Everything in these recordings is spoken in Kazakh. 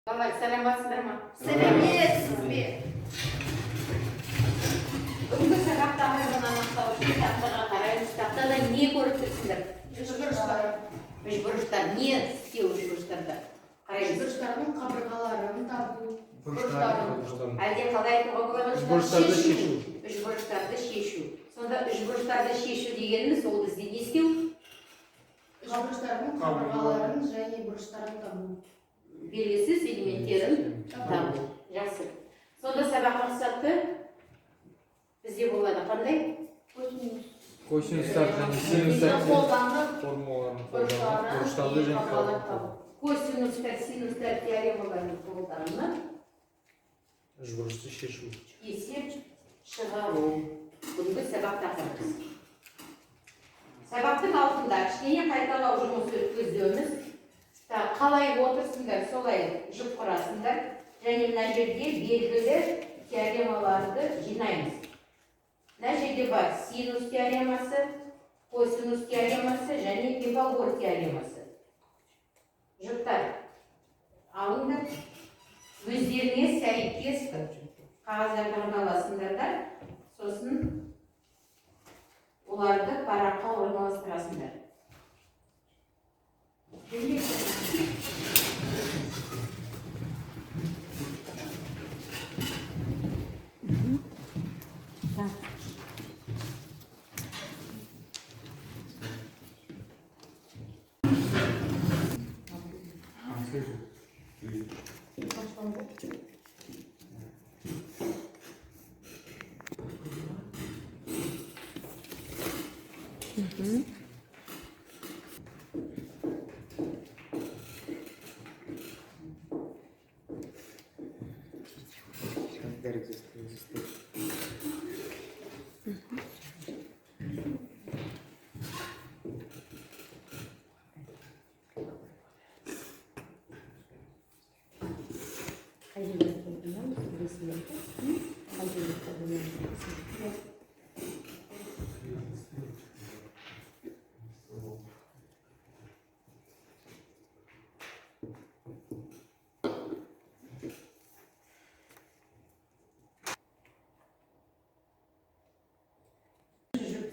Қалай, саламатсыздар ма? Сәлеметсіз бе? Бүгінгі сабақтағы анықтау үшін тақтаға қараймыз. Тақтада не көріп тұрсыңдар? Үшбұрыштар. Не істеу үшбұрыштарда? Қараймыз. Үшбұрыштардың қабырғаларын табу. Әлде қалай айтуға болады? Үшбұрыштарды шешу. Үшбұрыштарды шешу. Сонда үшбұрыштарды шешу дегеніміз ол бізде не істеу? Үшбұрыштардың қабырғаларын және бұрыштарын табу. Белгісіз элементтерін табу. Жақсы. Сонда сабақ мақсаты бізде болады қандай? Косинустар және синустар қолданып формулаларын қолданып бұрыштарды және қабырғаларды табу. Косинустар, синустар теоремаларын қолданып үшбұрышты шешу. есеп шығару. Бүгінгі сабақ тақырыбымыз. Сабақтың алдында кішкене қайталау жұмысы өткіземіз. Қалай отырсыңдар, солай жұп құрасыңдар. Және мына жерде белгілі теоремаларды жинаймыз. Мына жерде бар синус теоремасы, косинус теоремасы және Пифагор теоремасы. Жұптар алыңдар. Өздеріне сәйкес қағаздарды аласыңдар да, сосын оларды параққа орналастырасыңдар.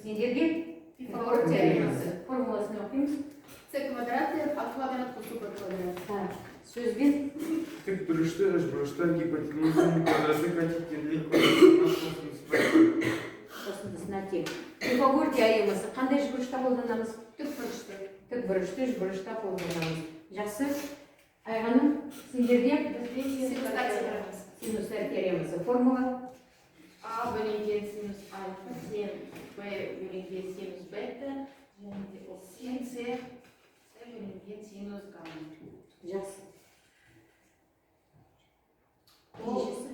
Сендерге Пифагор теоремасы формуласын оқимыз. С квадрат, а квадрат қосу бір квадрат. Сөзбен Тік бұрышты үшбұрыштар гипотенузаның квадраты катетерлік қосындысына тең. Пифагор теоремасы қандай үшбұрышта қолданамыз? Тікбұрышты. Тікбұрышты үшбұрышта қолданамыз. Жақсы. Айғаным, сендерде синустар теоремасы формула. А бөлінген синус альфа, сен Б бөлінген синус бета, және де ол сен С бөлінген синус гамма. Жақсы. Нешесі?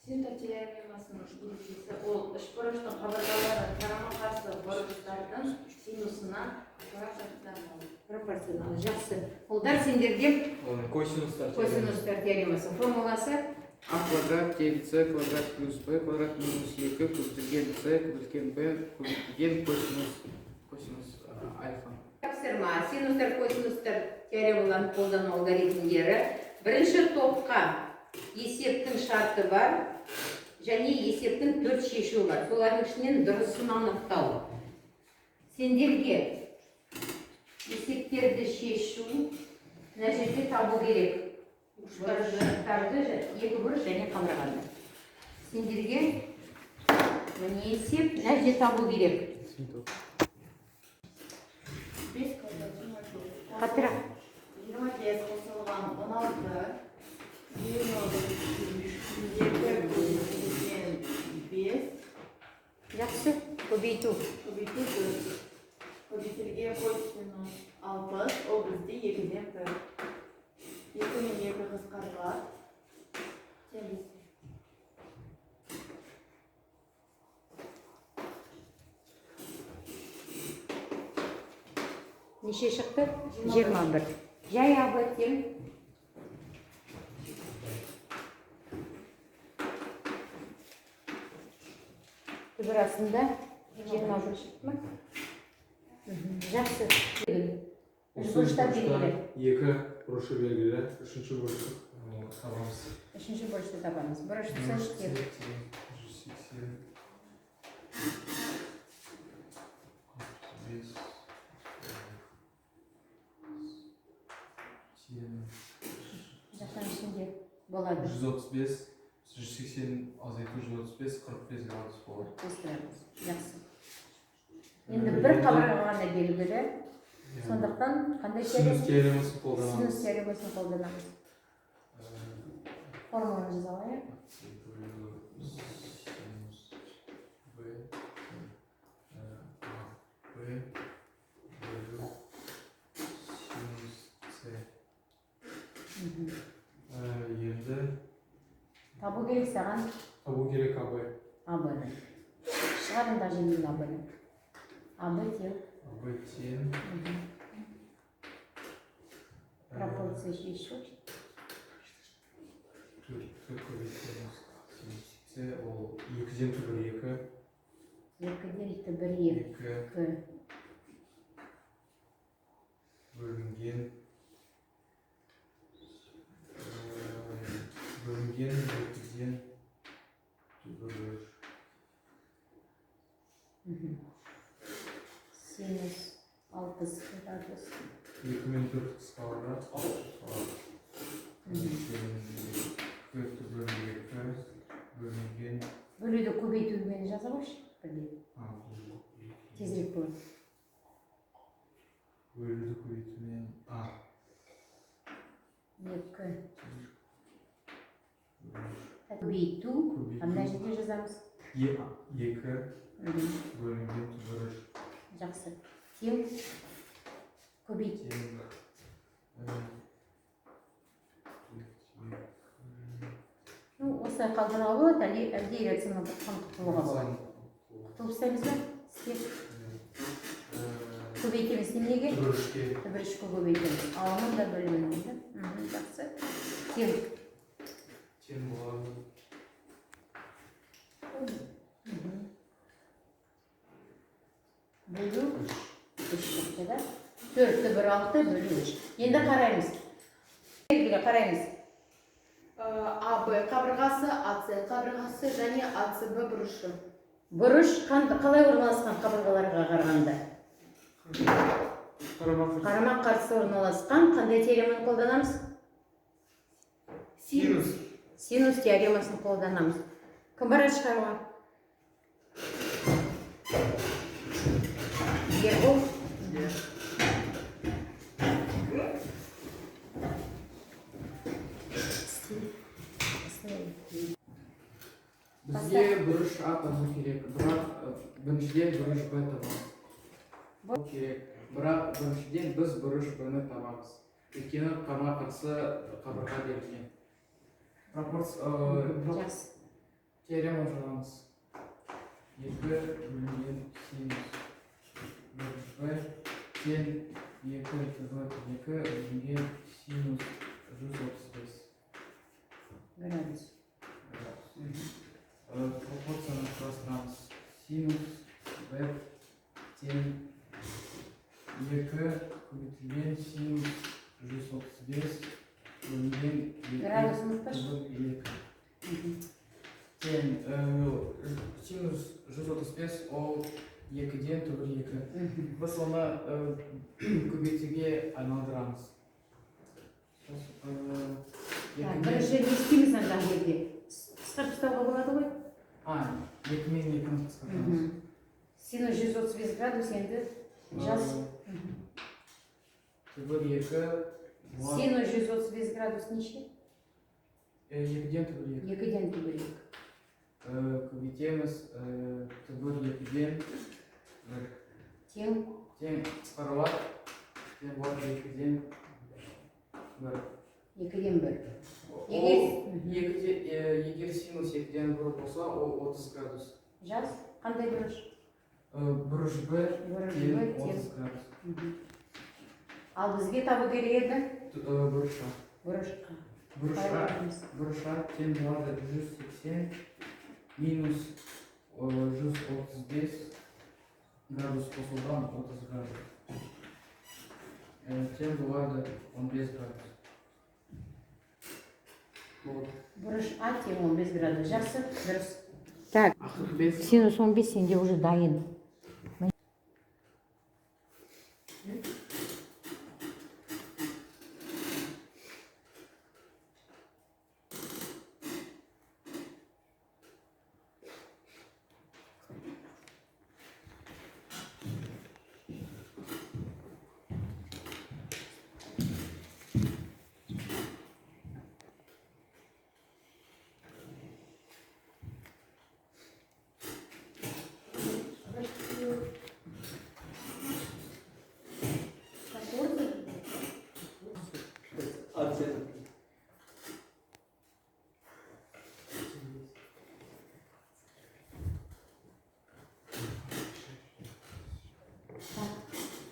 Синус теоремасының үшбұрышысы ол үшбұрыштың қабырғалары қарама-қарсы бұрыштардың синусына Пропорционалы. Жақсы. Олдар сендерде косинустар теоремасы формуласы. А квадрат тен С квадрат плюс Б квадрат минус 2 көбейтілген С көбейтілген Б көбейтілген косинус альфа. Тапсырма. Синустар, косинустар теоремаларын қолдану алгоритмдері. Бірінші топқа есептің шарты бар және есептің төрт шешуі бар. Солардың ішінен дұрысын анықтау. Сендерге есептерді шешу мына жерде табу керек. Бұрыштарды, екі бұрыш және қабырғаны. Сендерге міне есеп мына жерде табу керек. Қатырақ. 25 қосылған 16, 22 бөлінген 5, Жақсы. Көбейту. көбейту 4. Көбейтілген косинус 60, ол бізде 2-ден 1. 2 мен 2 қысқарылады. Неше шықты? 21. Жай абаттен. Түбірасында 21 шықты ма? Жақсы. Үшбұрыштар белгілі. Екі бұрышы белгілі, үшінші бұрышы Onu табамыз. Үшінші бұрышты табамыз. Бұрышты Бұрыш С тек. тең 180. 35. Тең Жақтан ішінде болады. 135. 180 азайту 135, 45 градус болады. 45 градус. Жақсы. Енді бір қабырғаға ғана белгілі. Сондықтан қандай Синус теоремасын Синус қолданамыз. теоремасын қолданамыз. Формуланы жаза алайық. Енді Табу керек саған табу керек АБ. АБ-ны. Шығарында жеңіл АБ-ны. АБ тең. АБ тең Пропорция шешу. 4 көбейтеміз. С ол 2-ден түбір 2. 2-ден түбір 2. 2 бөлінген 2-ден түбір Синус 60 градус. 2 мен 4 қысқалары 4 бөлінген 2 бөлінген Бөлуді көбейтумен жаза қойшы. Бірдей. Тезірек болады. бөлуді көбейтумен 2. Көбейту. Мына жерде жазамыз. 2 бөлінген түбір Жақсы. Тең. Көбейту. Осылай қалдыруға болады, әлде иррационалды құтылуға болады. Құтылып істаймыз ба? Көбейтеміз неменеге? Түбір үшке көбейтеміз. Алымын да бөлімін. Жақсы. Тең. тең болады. Бөлу 3 шықты да. 4 түбір 6 бөлу 3. Енді қараймыз. Қараймыз. АБ қабырғасы, АС қабырғасы және АСБ бұрышы. Бұрыш қалай орналасқан қабырғаларға қарағанда? Қарама қарсы орналасқан. Қандай теореманы қолданамыз? Синус теоремасын қолданамыз. Кім барады шығаруға? Ербол. Бізге бұрыш А табу керек, бірақ біріншіден бұрыш Б табамыз. Керек, бірақ біріншіден біз бұрыш Б-ны табамыз. Өйткені қарама қарсы қабырға берілген. Жақсы. Теорема жазамыз. 2 бөлінген синус бұрыш Б тең 2 түбір 2 бөлінген синус 135 Градус. Пропорцияны құрастырамыз. Синус Б тең 2 көбейтілген синус 135 бөлінген 2 Градусымыз қаш? түбір 2 тең синус 135 ол 2-ден түбір 2. Біз оны көбейтуге айналдырамыз. Бірінші не істейміз анда жерде? Қысқартып тастауға болады ғой? 2 мен 2-ні қысқартамыз. Синус 135 градус енді жаз. Түбір 2 Синус 135 градус неше? 2-ден түбір 2. 2-ден түбір 2. Көбейтеміз түбір 2-ден Тең. қысқарылады. Тең болады 2-ден 1. 2-ден 1. Егер синус 2-ден 1 болса, ол 30 градус. Жаз. Қандай бұрыш? Бұрыш Б тең 30 градус. Ал бізге табу керек еді? Бұрыша. Бұрышқа. Бұрыша тең болады 180 минус 135 градус қосылған 30 градус. Тең болады 15 градус. болды. Бұрыш А тең 15 градус. Жақсы, дұрыс. Так, Ақырғы бес. синус 15 сенде уже дайын.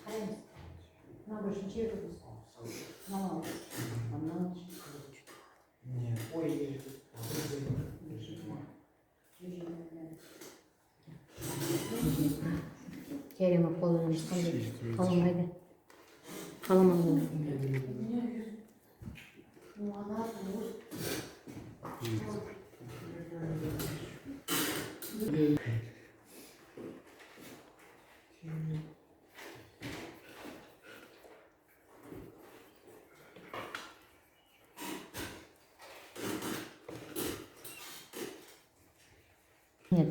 Қараймыз. Мына бірінші жүргіз. Мынау. Мынау. Нет. Ой, Теорема қолданып қандай қаламайды. Қаламайды. Нет.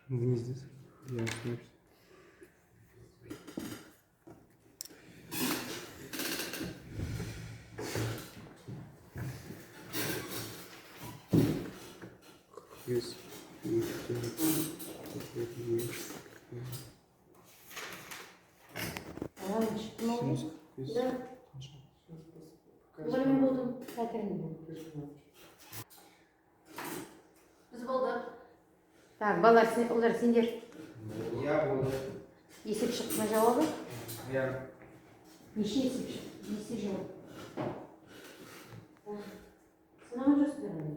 не здесь. Я ошибся. Есть. Ладно, Синус есть. Да. Бөлім болдым. Қайтарым болдым. Біз болды. Так, балалар, олар сендер Я буду. есеп шықты ма жауабы? Я. Неше есеп шықты? Неше жауап? Санаған жоқсыздар ма?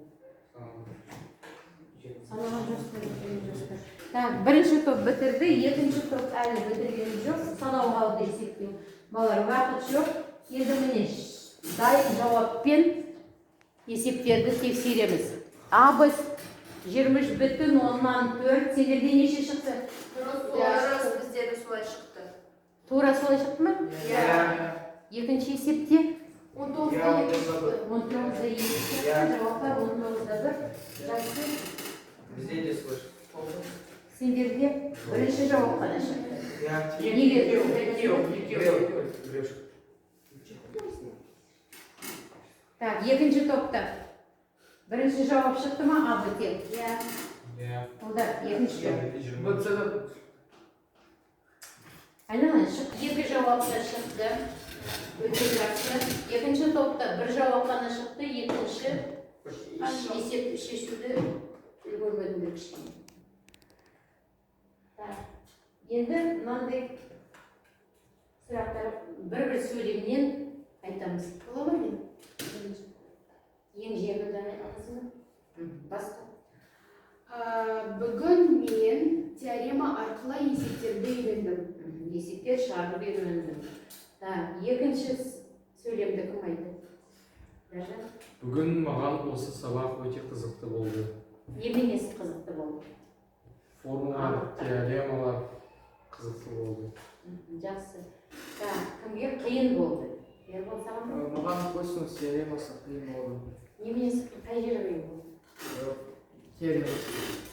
Санаған жоқсыздар. Так, бірінші топ бітірді, екінші топ әлі бітірген жоқ. Санау қалды есептеу. Балалар, уақыт жоқ. Енді міне дайын жауаппен есептерді тексереміз. Абыз 23,4. Сендерде неше шықты? Дұрыс, бізде де солай шықты. Тура солай шықты ма? Иә. Екінші есепте 19-да 2 шықты. 19-да 2 шықты. Жауаптар 19-да 1. Жақсы. Везде не слышь. Сендерде бірінші жауап қана шықты. Я. Неге? Врешь. Так, екінші топта. Бірінші жауап шықты ма? Абы тең. Иә. Я. Олдар, екінші жауап. Вот это Айналайын, шықты. Екі жауапта шықты. Өте жақсы. Екінші топта бір жауап қана шықты. Екінші есепті шешуді үлгермедіңдер кішкене. Енді мынандай сұрақтар бір сөйлемнен айтамыз. Бола ма мен? Ең жеңілден айтасың ба? Басқа. Бүгін мен теорема арқылы есептерді үйрендім. Есептер шығарып үйрендім. Екінші сөйлемді кім айтты? Дәжан? бүгін маған осы сабақ өте қызықты болды. Неменесі қызықты болды? Формулалар, теоремалар қызықты болды. Жақсы. Кімге қиын болды? Ербол саған ба? Маған косинус теоремасы қиын болды. Неменесі қай жері қиын болды? Теорема.